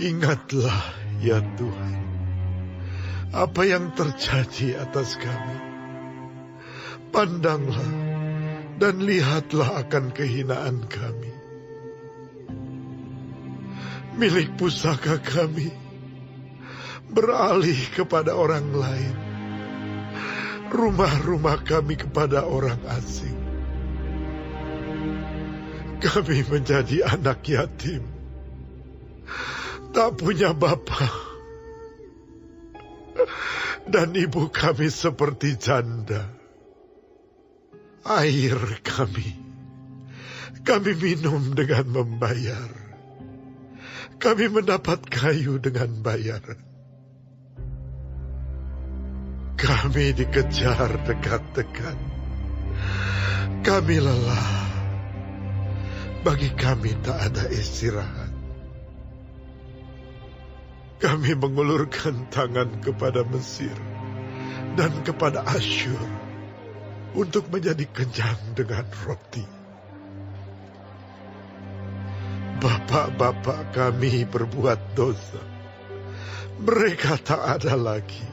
Ingatlah ya Tuhan, apa yang terjadi atas kami. Pandanglah dan lihatlah akan kehinaan kami. Milik pusaka kami beralih kepada orang lain, rumah-rumah kami kepada orang asing. Kami menjadi anak yatim, tak punya bapa, dan ibu kami seperti janda. Air kami minum dengan membayar. Kami mendapat kayu dengan bayaran. Kami dikejar dekat-dekat. Kami lelah. Bagi kami tak ada istirahat. Kami mengulurkan tangan kepada Mesir dan kepada Asyur untuk menjadi kenyang dengan roti. Bapak-bapak kami berbuat dosa. Mereka tak ada lagi,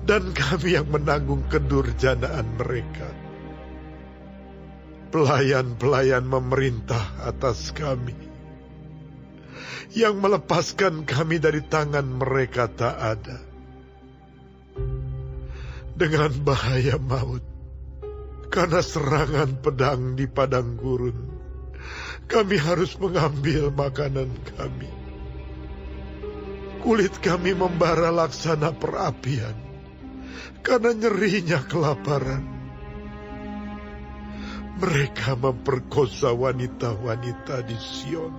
dan kami yang menanggung kedurjanaan mereka. Pelayan-pelayan memerintah atas kami, yang melepaskan kami dari tangan mereka tak ada. Dengan bahaya maut, karena serangan pedang di padang gurun, kami harus mengambil makanan kami. Kulit kami membara laksana perapian, karena nyerinya kelaparan. Mereka memperkosa wanita-wanita di Sion,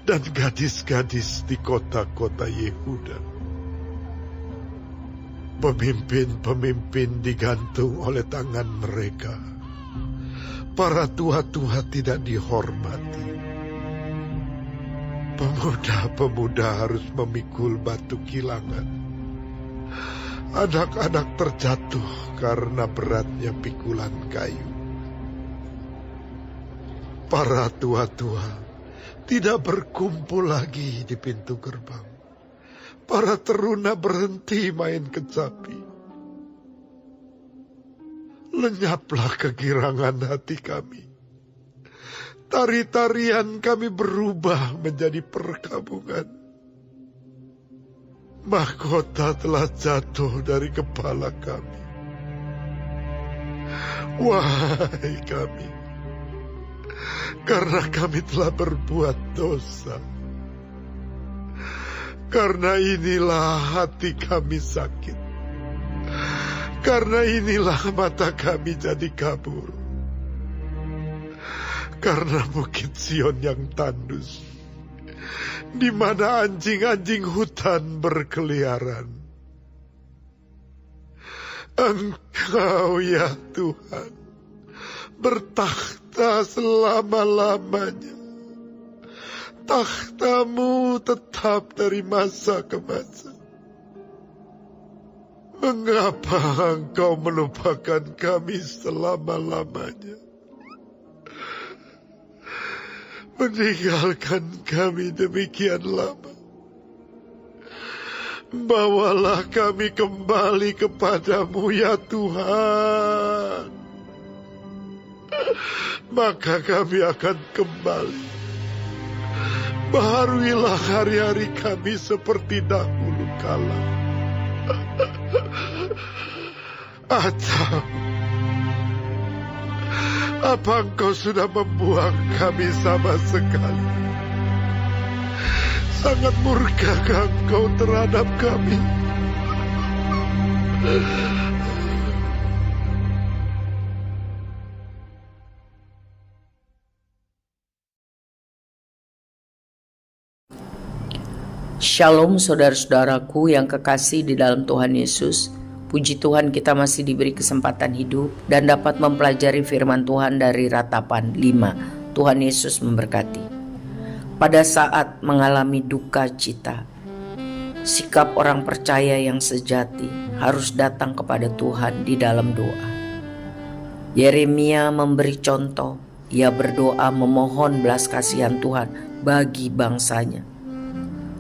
dan gadis-gadis di kota-kota Yehuda. Pemimpin-pemimpin digantung oleh tangan mereka. Para tua-tua tidak dihormati. Pemuda-pemuda harus memikul batu kilangan. Anak-anak terjatuh karena beratnya pikulan kayu. Para tua-tua tidak berkumpul lagi di pintu gerbang. Para teruna berhenti main kecapi. Lenyaplah kegirangan hati kami. Tari-tarian kami berubah menjadi perkabungan. Mahkota telah jatuh dari kepala kami. Wahai kami, karena kami telah berbuat dosa. Karena inilah hati kami sakit. Karena inilah mata kami jadi kabur. Karena bukit Sion yang tandus, di mana anjing-anjing hutan berkeliaran. Engkau ya Tuhan, bertakhta selama-lamanya. Takhtamu tetap dari masa ke masa. Mengapa engkau melupakan kami selama-lamanya? Meninggalkan kami demikian lama. Bawalah kami kembali kepadamu ya Tuhan. Maka kami akan kembali. Baharuilah hari-hari kami seperti dahulu kala. Atau apa engkau sudah membuang kami sama sekali? Sangat murkakah engkau terhadap kami? Shalom saudara-saudaraku yang kekasih di dalam Tuhan Yesus. Puji Tuhan kita masih diberi kesempatan hidup dan dapat mempelajari firman Tuhan dari Ratapan 5. Tuhan Yesus memberkati. Pada saat mengalami duka cita, sikap orang percaya yang sejati harus datang kepada Tuhan di dalam doa. Yeremia memberi contoh. Ia berdoa memohon belas kasihan Tuhan bagi bangsanya.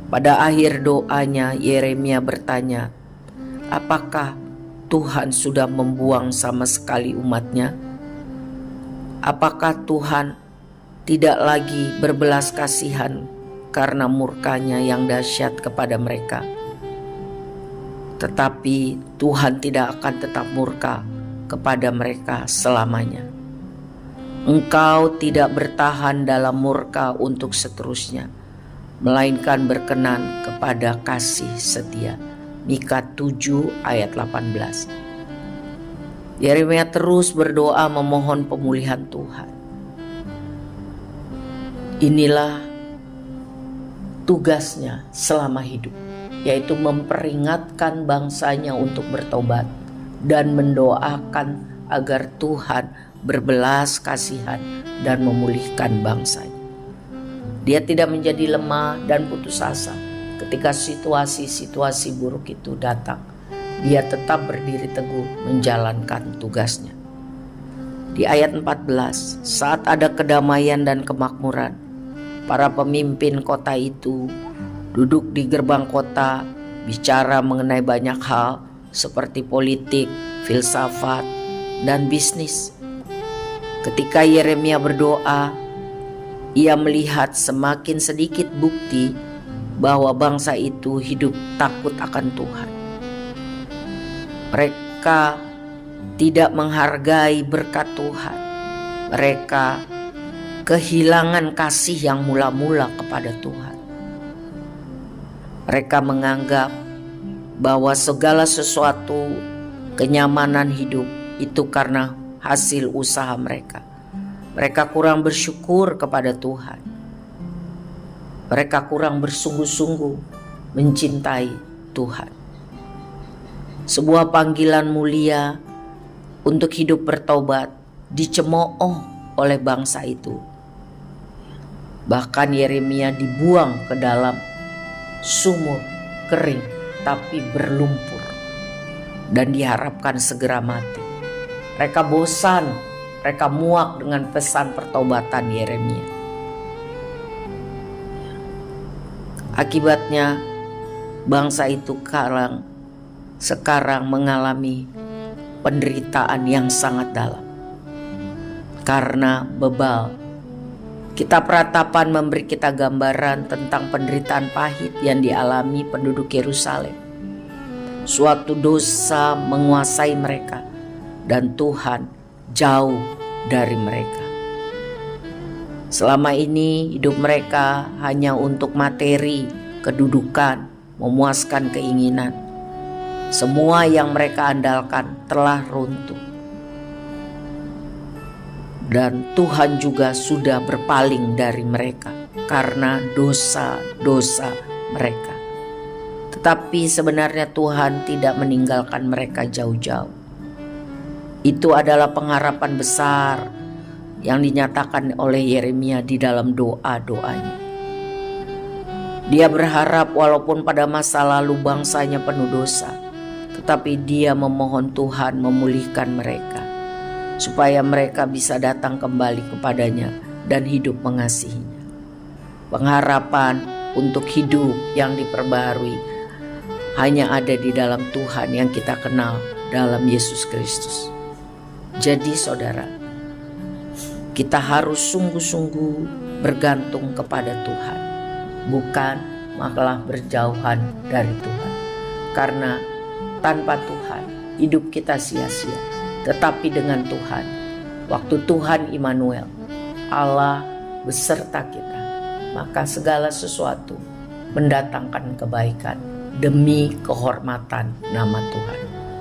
Pada akhir doanya, Yeremia bertanya, apakah Tuhan sudah membuang sama sekali umatnya? Apakah Tuhan tidak lagi berbelas kasihan karena murkanya yang dahsyat kepada mereka? Tetapi Tuhan tidak akan tetap murka kepada mereka selamanya. Engkau tidak bertahan dalam murka untuk seterusnya, melainkan berkenan kepada kasih setia. Mika 7 ayat 18. Yeremia terus berdoa memohon pemulihan Tuhan. Inilah tugasnya selama hidup, yaitu memperingatkan bangsanya untuk bertobat dan mendoakan agar Tuhan berbelas kasihan dan memulihkan bangsanya. Dia tidak menjadi lemah dan putus asa ketika situasi-situasi buruk itu datang. Dia tetap berdiri teguh menjalankan tugasnya. Di ayat 14, saat ada kedamaian dan kemakmuran, para pemimpin kota itu duduk di gerbang kota, bicara mengenai banyak hal seperti politik, filsafat, dan bisnis. Ketika Yeremia berdoa, ia melihat semakin sedikit bukti bahwa bangsa itu hidup takut akan Tuhan. Mereka tidak menghargai berkat Tuhan. Mereka kehilangan kasih yang mula-mula kepada Tuhan. Mereka menganggap bahwa segala sesuatu, kenyamanan hidup itu karena hasil usaha mereka. Mereka kurang bersyukur kepada Tuhan. Mereka kurang bersungguh-sungguh mencintai Tuhan. Sebuah panggilan mulia untuk hidup bertobat dicemooh oleh bangsa itu. Bahkan Yeremia dibuang ke dalam sumur kering tapi berlumpur dan diharapkan segera mati. Mereka bosan, mereka muak dengan pesan pertobatan Yeremia. Akibatnya bangsa itu sekarang mengalami penderitaan yang sangat dalam karena bebal. Kitab Ratapan memberi kita gambaran tentang penderitaan pahit yang dialami penduduk Yerusalem. Suatu dosa menguasai mereka dan Tuhan jauh dari mereka. Selama ini hidup mereka hanya untuk materi, kedudukan, memuaskan keinginan. Semua yang mereka andalkan telah runtuh. Dan Tuhan juga sudah berpaling dari mereka karena dosa-dosa mereka. Tetapi sebenarnya Tuhan tidak meninggalkan mereka jauh-jauh. Itu adalah pengharapan besar yang dinyatakan oleh Yeremia di dalam doa-doanya. Dia berharap walaupun pada masa lalu bangsanya penuh dosa, tetapi dia memohon Tuhan memulihkan mereka, supaya mereka bisa datang kembali kepadanya dan hidup mengasihinya. Pengharapan untuk hidup yang diperbaharui hanya ada di dalam Tuhan yang kita kenal dalam Yesus Kristus. Jadi saudara, kita harus sungguh-sungguh bergantung kepada Tuhan, bukan malah berjauhan dari Tuhan. Karena tanpa Tuhan hidup kita sia-sia. Tetapi dengan Tuhan, waktu Tuhan Immanuel, Allah beserta kita, maka segala sesuatu mendatangkan kebaikan demi kehormatan nama Tuhan.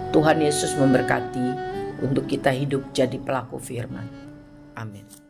Tuhan Yesus memberkati untuk kita hidup jadi pelaku firman. Amin.